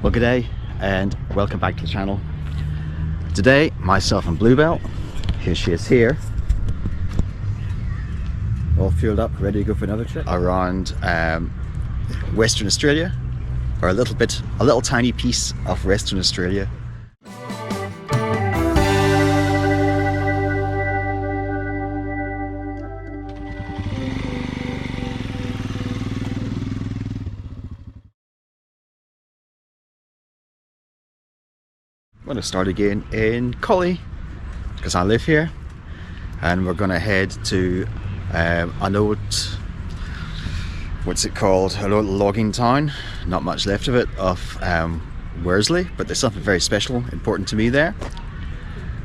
Well, good day and welcome back to the channel. Today, myself and Bluebell, here she is here, all fueled up, ready to go for another trip around Western Australia, or a little tiny piece of Western Australia. I'm going to start again in Collie because I live here, and we're going to head to an old, what's it called, an old logging town, not much left of it, of Worsley, but there's something very special, important to me there.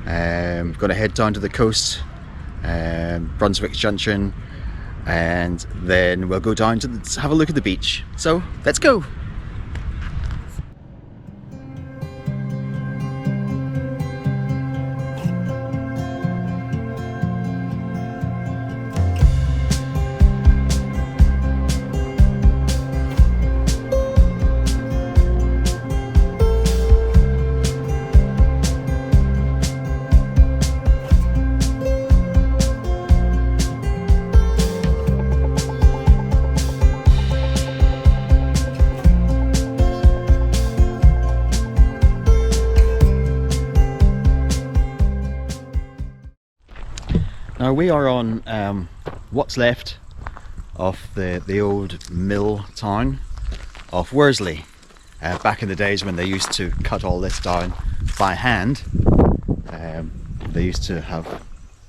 I'm going to head down to the coast, Brunswick Junction, and then we'll go down to have a look at the beach. So let's go. Now we are on what's left of the old mill town of Worsley. Back in the days when they used to cut all this down by hand, they used to have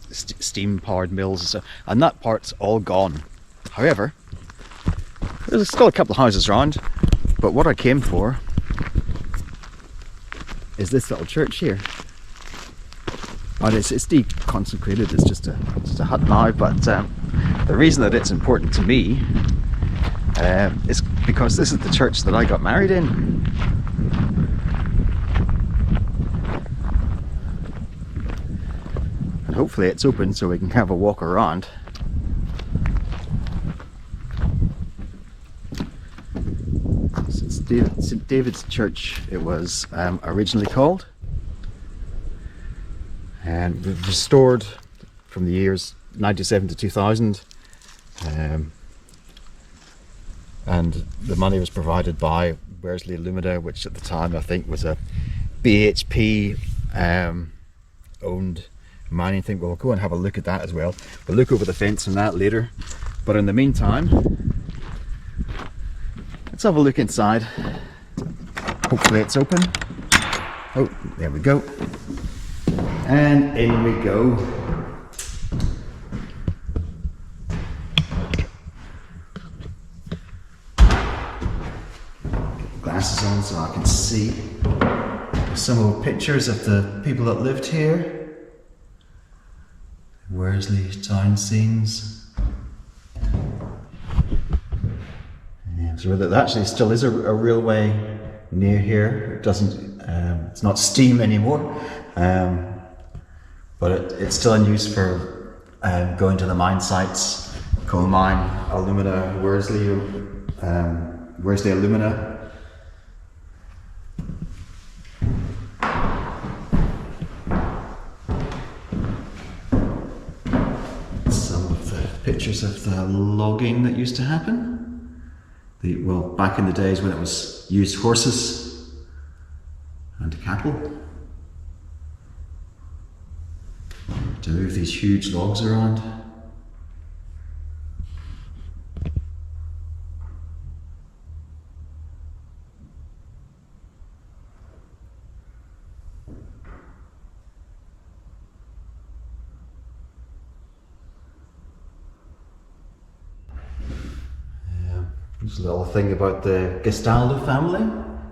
steam powered mills and stuff, and that part's all gone. However, there's still a couple of houses around, but what I came for is this little church here. And it's deconsecrated, it's just a hut now, but the reason that it's important to me is because this is the church that I got married in. And hopefully it's open so we can have a walk around. St. David's Church it was originally called. And restored from the years 97 to 2000, and the money was provided by Worsley Alumina, which at the time I think was a BHP owned mining thing. We'll go and have a look at that as well. We'll look over the fence on that later, but in the meantime let's have a look inside. Hopefully it's open. Oh, there we go. And in we go. Glasses on so I can see some old pictures of the people that lived here. Worsley town scenes. Yeah, so there actually still is a railway near here. It doesn't. It's not steam anymore. But it's still in use for going to the mine sites, coal mine, alumina, Worsley Alumina. Some of the pictures of the logging that used to happen. Well, back in the days when it was used horses and cattle to move these huge logs around. There's a little thing about the Gestaldo family,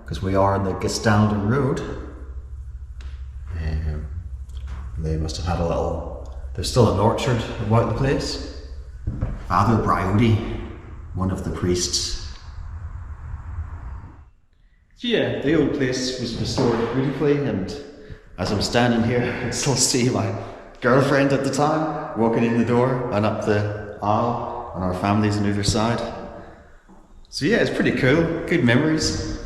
because we are on the Gestaldo Road. They must have had a little, there's still an orchard about the place. Father Braiodi, one of the priests. So yeah, the old place was restored beautifully, and as I'm standing here, I can still see my girlfriend at the time walking in the door and up the aisle, and our families on either side. So yeah, it's pretty cool, good memories.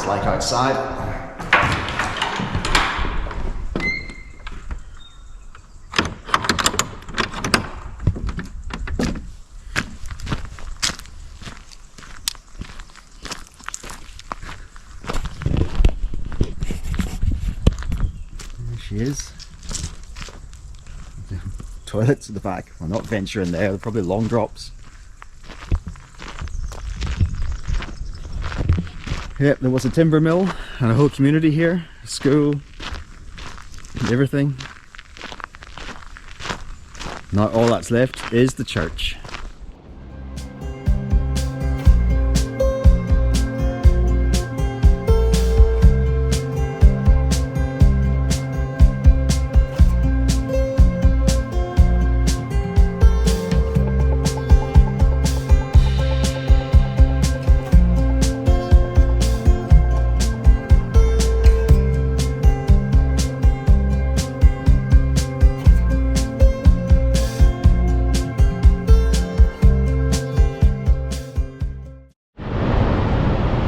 it's like outside. There she is. The toilets at the back. We'll not venture in there, they're probably long drops. Yep, there was a timber mill and a whole community here, a school, and everything. Now all that's left is the church.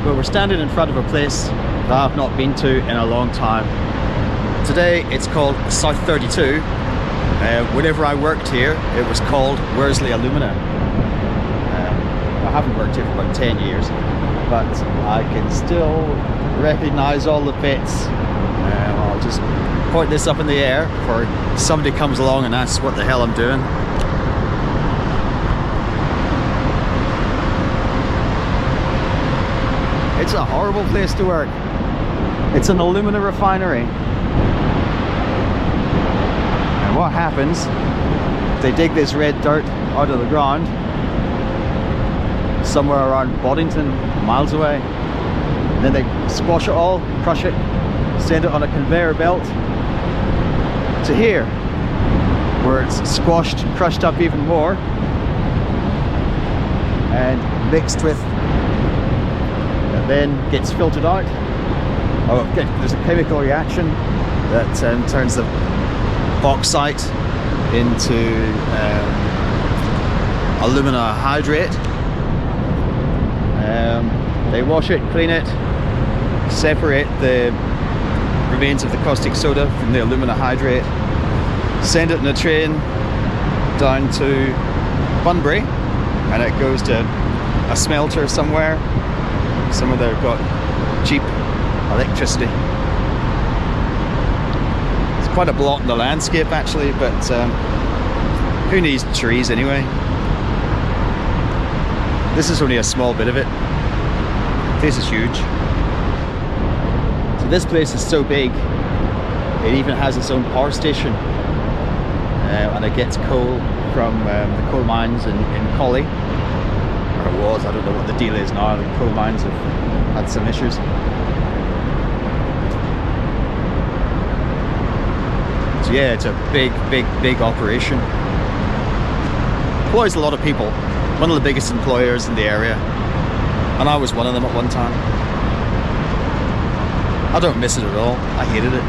Well, we're standing in front of a place that I've not been to in a long time. Today it's called South 32. Whenever I worked here, it was called Worsley Alumina. I haven't worked here for about 10 years, but I can still recognise all the bits. I'll just point this up in the air before somebody comes along and asks what the hell I'm doing. It's a horrible place to work. It's an alumina refinery. And what happens, they dig this red dirt out of the ground somewhere around Boddington, miles away. And then they squash it all, crush it, send it on a conveyor belt to here, where it's squashed, crushed up even more, and mixed with, then gets filtered out. Oh, okay. There's a chemical reaction that turns the bauxite into alumina hydrate. They wash it, clean it, separate the remains of the caustic soda from the alumina hydrate, send it in a train down to Bunbury, and it goes to a smelter somewhere. Somewhere they've got cheap electricity. It's quite a blot in the landscape actually, but who needs trees anyway? This is only a small bit of it. The place is huge. So this place is so big, it even has its own power station, and it gets coal from the coal mines in Collie. Or it was, I don't know what the deal is now. The coal mines have had some issues. So yeah, it's a big operation. Employs a lot of people. One of the biggest employers in the area. And I was one of them at one time. I don't miss it at all. I hated it.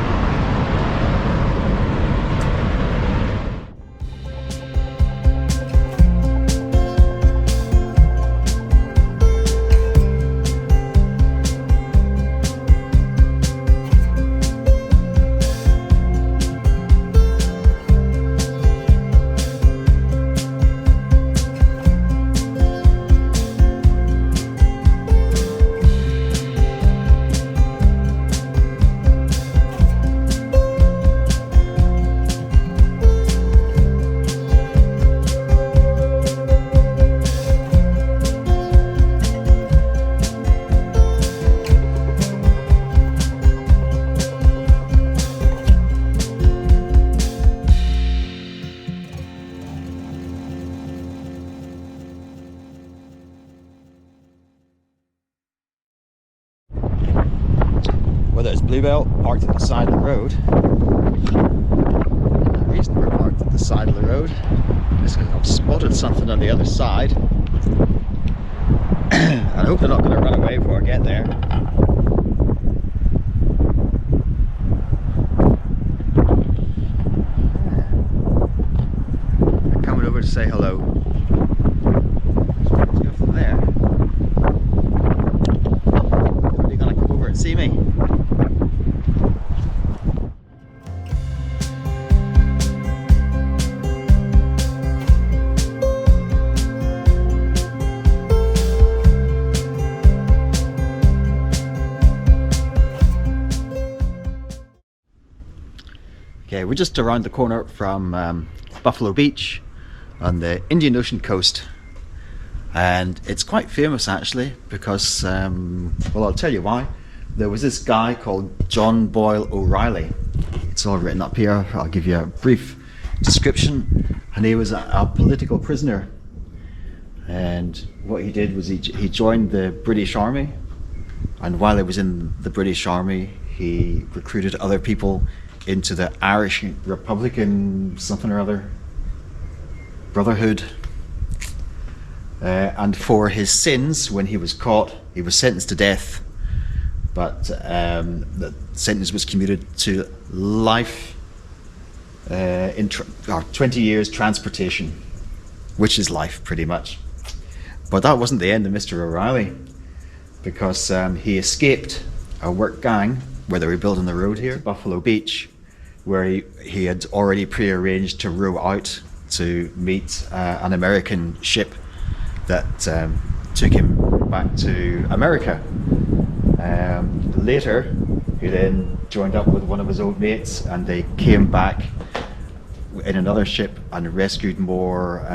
Whether it's Bluebell parked at the side of the road. The reason we're parked at the side of the road is because I've spotted something on the other side. I hope they're not going to run away before I get there. They're coming over to say hello. Let's go from there. Are they going to come over and see Okay, we're just around the corner from Buffalo Beach on the Indian Ocean coast, and it's quite famous actually because, well, I'll tell you why. There was this guy called John Boyle O'Reilly. It's all written up here. I'll give you a brief description. And he was a political prisoner. And what he did was he joined the British Army. And while he was in the British Army, he recruited other people into the Irish Republican something or other Brotherhood. And for his sins, when he was caught, he was sentenced to death. But the sentence was commuted to life or 20 years transportation, which is life pretty much. But that wasn't the end of Mr. O'Reilly, because he escaped a work gang where they were building the road here, Buffalo Beach, where he had already pre-arranged to row out to meet an American ship that took him back to America. Later, he then joined up with one of his old mates, and they came back in another ship and rescued more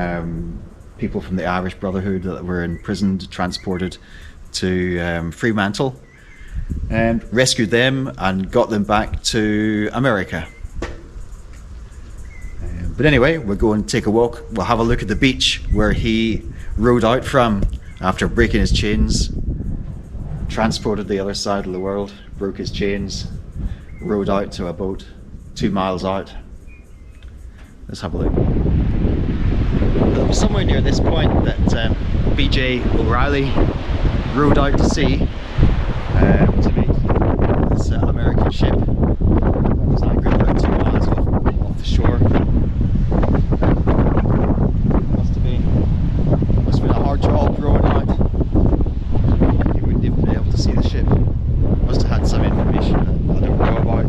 people from the Irish Brotherhood that were imprisoned, transported to Fremantle, and rescued them and got them back to America. But anyway, we'll go and take a walk. We'll have a look at the beach where he rowed out from after breaking his chains, transported the other side of the world, broke his chains, rowed out to a boat 2 miles out. Let's have a look. It was somewhere near this point that BJ O'Reilly rowed out to sea to meet this American ship that was anchored about 2 miles off the shore. Must have been a hard job rowing out. You wouldn't even be able to see the ship. Must have had some information that I don't know about.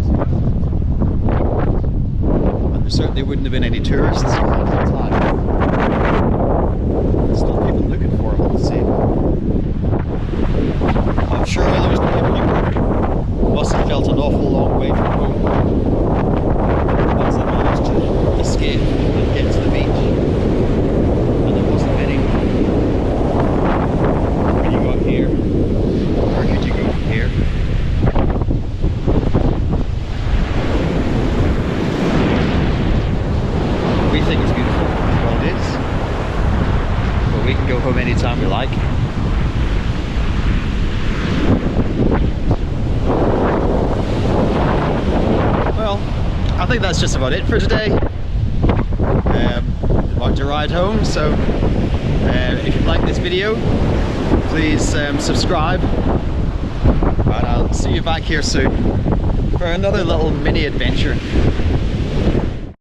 And there certainly wouldn't have been any tourists at the time. There's still people looking for him on the sea. I'm sure those people must have felt an awful long way from home once they managed to escape and get to the beach. And there wasn't many. When you got here, where could you go from here? We think it's beautiful. Well, it is. But we can go home anytime we like. Well, I think that's just about it for today. About to ride home, so if you like this video, please subscribe, and I'll see you back here soon for another little mini adventure.